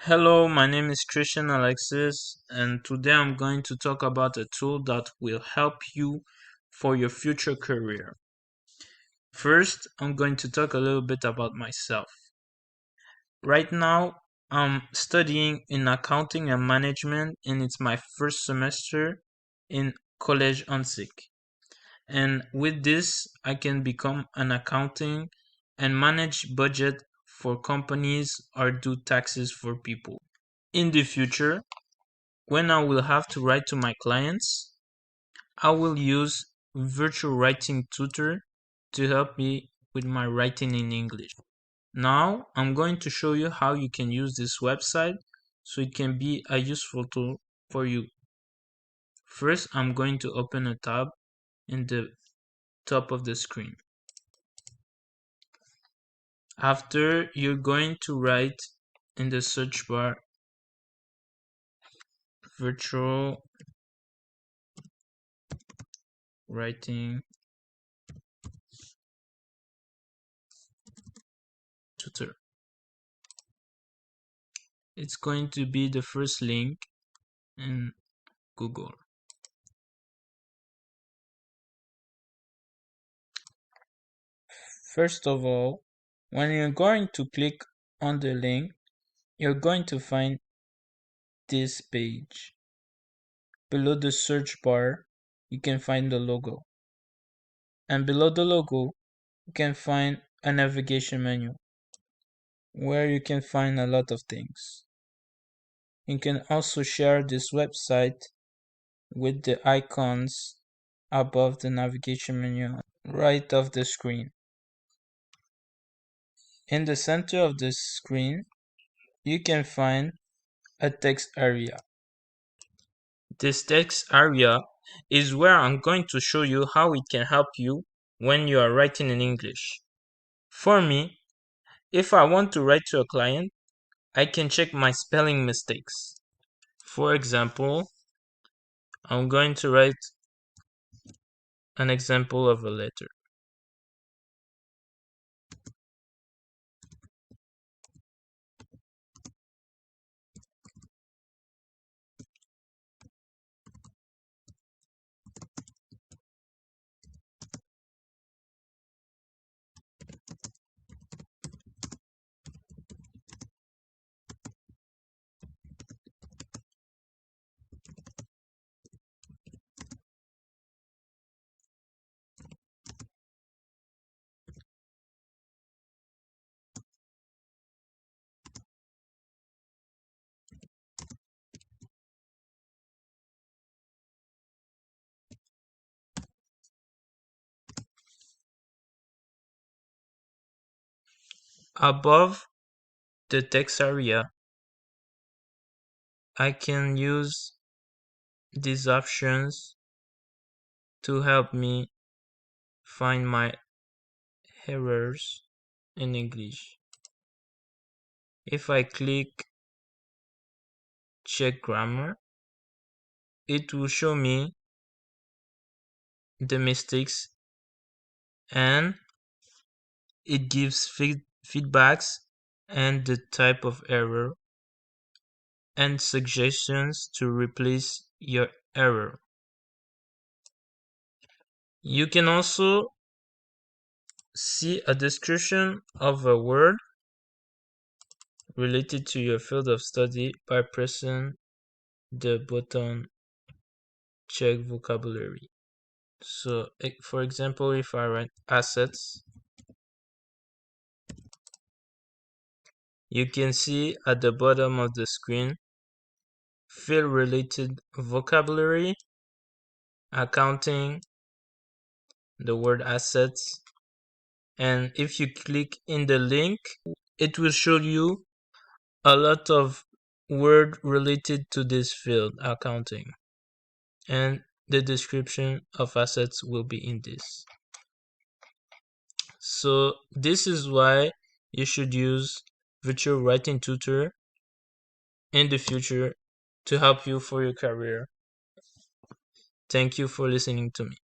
Hello, my name is Christian Alexis, and today I'm going to talk about a tool that will help you for your future career. First, I'm going to talk a little bit about myself. Right now, I'm studying in accounting and management, and it's my first semester in Collège Ansic. And with this, I can become an accounting and manage budget for companies or do taxes for people. In the future, when I will have to write to my clients, I will use virtual writing tutor to help me with my writing in English. Now I'm going to show you how you can use this website so it can be a useful tool for you. First, I'm going to open a tab in the top of the screen. After, you're going to write in the search bar virtual writing tutor. It's going to be the first link in Google. First of all, when you're going to click on the link, you're going to find this page. Below the search bar, you can find the logo. And below the logo, you can find a navigation menu where you can find a lot of things. You can also share this website with the icons above the navigation menu right of the screen. In the center of the screen, you can find a text area. This text area is where I'm going to show you how it can help you when you are writing in English. For me, if I want to write to a client, I can check my spelling mistakes. For example, I'm going to write an example of a letter. Above the text area, I can use these options to help me find my errors in English. If I click check grammar, it will show me the mistakes and it gives feedbacks and the type of error and suggestions to replace your error. You can also see a description of a word related to your field of study by pressing the button check vocabulary. So, for example, if I write assets, you can see at the bottom of the screen field related vocabulary, accounting, the word assets, and if you click in the link, it will show you a lot of word related to this field, accounting, and the description of assets will be in this. So this is why you should use virtual writing tutor in the future to help you for your career. Thank you for listening to me.